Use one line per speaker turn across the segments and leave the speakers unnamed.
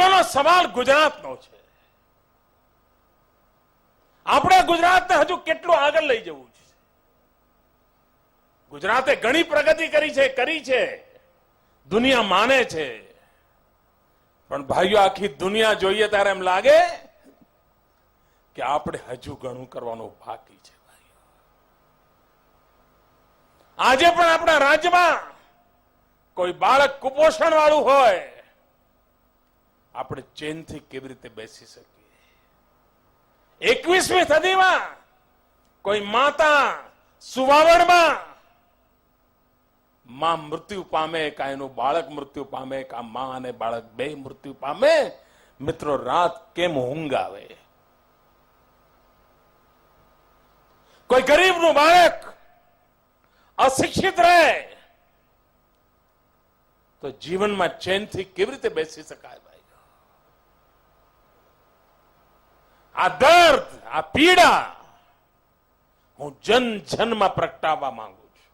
બહેનો સવાલ ગુજરાતનો છે. આપણે ગુજરાતને હજુ કેટલું આગળ લઈ જવું છે. ગુજરાતે ઘણી પ્રગતિ કરી છે, દુનિયા માને છે. પણ ભાઈઓ, આખી દુનિયા જોઈએ ત્યારે એમ લાગે કે આપણે હજુ ઘણું કરવાનું બાકી છે. ભાઈઓ, આજે પણ આપણા રાજ્યમાં કોઈ બાળક કુપોષણ વાળું હોય, આપણે ચેનથી કેવી રીતે બેસી શકીએ? 21મી સદીમાં કોઈ માતા સુવાવડમાં માં મૃત્યુ પામે, કા એનું બાળક મૃત્યુ પામે, કા માં અને બાળક બે મૃત્યુ પામે, મિત્રો રાત કેમ ઊંઘ આવે? કોઈ ગરીબનું બાળક અશિક્ષિત રહે તો જીવનમાં ચેનથી કેવી રીતે બેસી શકાય? ભાઈ, આ દર્દ, આ પીડા હું જન જનમાં પ્રગટાવવા માંગુ છું.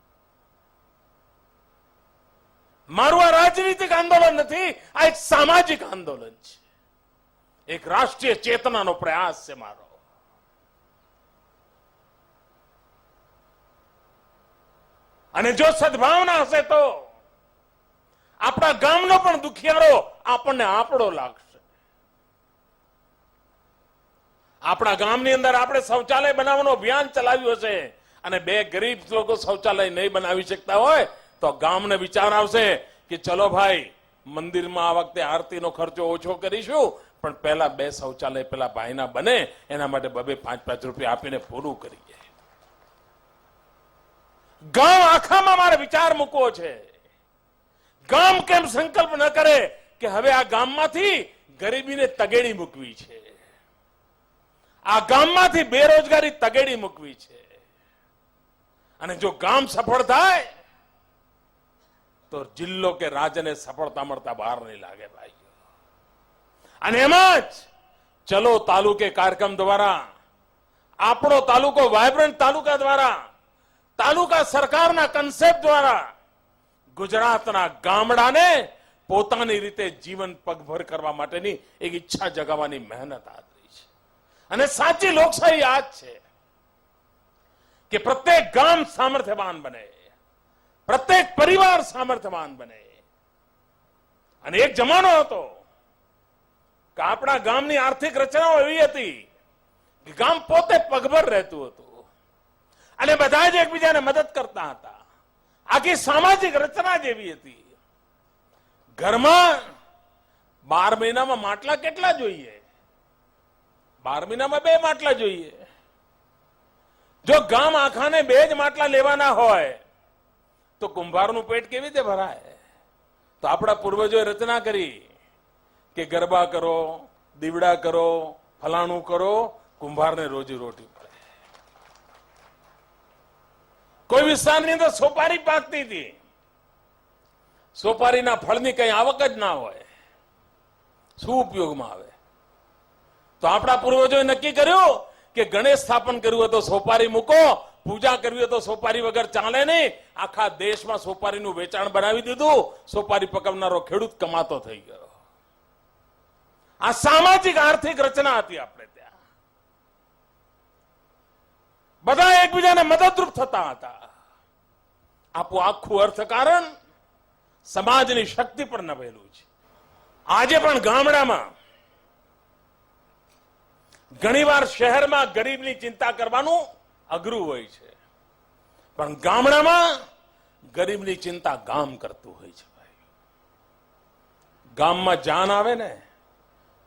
મારું આ રાજનીતિક આંદોલન નથી, આ એક સામાજિક આંદોલન છે, એક રાષ્ટ્રીય ચેતનાનો પ્રયાસ છે મારો. અને જો સદભાવના હશે તો આપણા ગામનો પણ દુખિયારો આપણને આપણો લાગશે. આપણા ગામની અંદર આપણે શૌચાલય બનાવવાનું અભિયાન ચલાવ્યું હશે અને બે ગરીબ લોકો શૌચાલય નહીં બનાવી શકતા હોય તો ગામને વિચાર આવશે કે ચલો ભાઈ, મંદિરમાં આ વખતે આરતીનો ખર્ચો ઓછો કરીશું, પણ પહેલા બે શૌચાલય પેલા ભાઈના બને એના માટે 2-5 રૂપિયા આપીને પૂરું કરીએ. ગામ આખામાં મારે વિચાર મૂકવો છે. ગામ કેમ સંકલ્પ ન કરે કે હવે આ ગામમાંથી ગરીબીને તગેડી મૂકવી છે, આ ગામમાંથી બેરોજગારી તગેડી મૂકવી છે. અને જો ગામ સફળ થાય તો જિલ્લો કે રાજ્યને સફળતા મળતા બહાર નહીં લાગે ભાઈ. અને એમાં જ ચલો તાલુકે કાર્યક્રમ દ્વારા, આપણો તાલુકો વાયબ્રન્ટ તાલુકા દ્વારા, તાલુકા સરકારના કન્સેપ્ટ દ્વારા ગુજરાતના ગામડાને પોતાની રીતે જીવન પગભર કરવા માટેની એક ઈચ્છા જગાવવાની મહેનત હાથ ધરી છે. અને સાચી લોકશાહી આ જ છે કે પ્રત્યેક ગામ સામર્થ્યવાન બને, પ્રત્યેક પરિવાર સામર્થ્યવાન બને. અને એક જમાનો હતો કે આપણા ગામની આર્થિક રચનાઓ એવી હતી કે ગામ પોતે પગભર રહેતું હતું અને બધા જ એકબીજાને મદદ કરતા હતા. આખી સામાજિક રચના જેવી હતી. ઘરમાં 12 મહિનામાં માટલા કેટલા જોઈએ? 12 મહિનામાં 2 માટલા જોઈએ. જો ગામ આખાને 2 જ માટલા લેવાના હોય તો કુંભારનું પેટ કેવી રીતે ભરાય? તો આપણા પૂર્વજોએ રચના કરી કે ગરબા કરો, દીવડા કરો, ફલાણું કરો, કુંભારને રોજી રોટી મળે. કોઈ વિસ્તારની અંદર સોપારી પાકતી હતી, સોપારીના ફળની કઈ આવક જ ના હોય, શું ઉપયોગમાં આવે? તો આપણા પૂર્વજોએ નક્કી કર્યું કે ગણેશ સ્થાપન કર્યું હોય તો સોપારી મૂકો, પૂજા કરવી હોય તો સોપારી વગર ચાલે નહીં. આખા દેશમાં સોપારીનું વેચાણ બનાવી દીધું. સોપારી પકવનારો ખેડૂત કમાતો થઈ ગયો. આ સામાજિક આર્થિક રચના હતી આપણે ત્યાં. બધા એકબીજાને મદદરૂપ થતા હતા. આપણું આખું અર્થકારણ સમાજની શક્તિ પર નભેલું છે. આજે પણ ગામડામાં ઘણીવાર શહેરમાં ગરીબની ચિંતા કરવાનું અઘરું હોય છે, પણ ગામડામાં ગરીબની ચિંતા ગામ કરતું હોય છે. ભાઈ, ગામમાં જાન આવે ને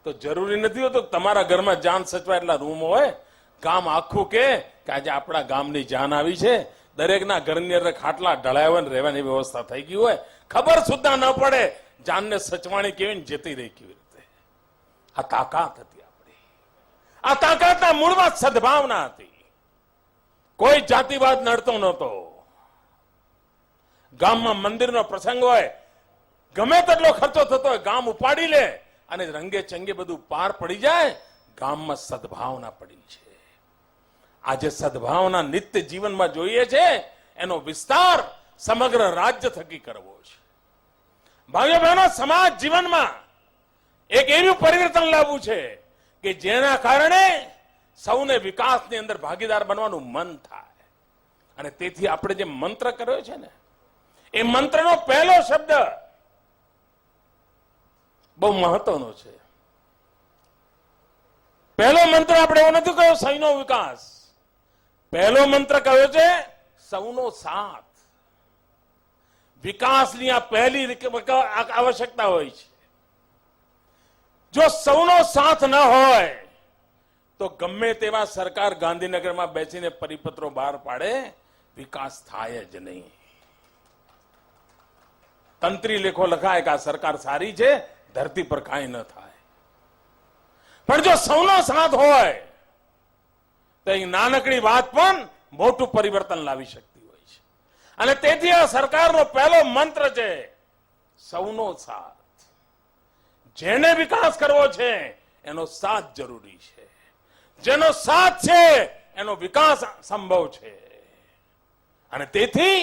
તો જરૂરી નથી હોતું તમારા ઘરમાં જાન સચવા એટલા રૂમ હોય. ગામ આખું કે આજે આપણા ગામની જાન આવી છે. દરેકના ઘરની અંદર ખાટલા ઢળાય હોય, રહેવાની વ્યવસ્થા થઈ ગઈ હોય, ખબર સુદ્ધા ન પડે જાનને સચવાણી કેવી જતી રહી કેવી રીતે. આ તાકાત હતી આપણી. આ તાકાતના મૂળમાં સદભાવના હતી. કોઈ જાતિવાદ નડતો નહોતો. ગામમાં મંદિરનો પ્રસંગ હોય, ગમે તેટલો ખર્ચો થતો હોય, ગામ ઉપાડી લે અને રંગે ચંગે બધું પાર પડી જાય. ગામમાં સદભાવના પડી છે. આજે સદભાવના નિત્ય જીવનમાં જોઈએ છે, એનો વિસ્તાર સમગ્ર રાજ્ય થકી કરવો છે. ભાઈઓ બહેનો, સમાજ જીવનમાં એક એવું પરિવર્તન લાવવું છે કે જેના કારણે સૌને વિકાસની અંદર ભાગીદાર બનવાનું મન થાય. અને તેથી આપણે જે મંત્ર કર્યો છે ને, એ મંત્રનો પહેલો શબ્દ બહુ મહત્વનો છે. પહેલો મંત્ર આપણે એવો નથી કહ્યો સૌનો વિકાસ. પહેલો મંત્ર કયો છે સૌનો સાથ. વિકાસની આ પહેલી આવશ્યકતા હોય છે. જો સૌનો સાથ ન હોય તો ગમે તેવા સરકાર ગાંધીનગરમાં બેસીને પરિપત્રો બહાર પાડે, વિકાસ થાય જ નહીં. તંત્રી લેખો લખાય કે આ સરકાર સારી છે, ધરતી પર કાંઈ ન થાય. પણ જો સૌનો સાથ હોય તો એ નાનકડી વાત પણ મોટું પરિવર્તન લાવી શકતી હોય છે. અને તેથી આ સરકારનો પહેલો મંત્ર છે સૌનો સાથ. જેને વિકાસ કરવો છે એનો સાથ જરૂરી છે. જેનો સાથ છે એનો વિકાસ સંભવ છે. અને તેથી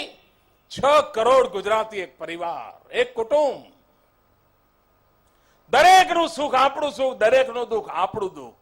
6 કરોડ ગુજરાતી એક પરિવાર, એક કુટુંબ, દરેકનું સુખ આપણું સુખ, દરેકનું દુઃખ આપણું દુઃખ.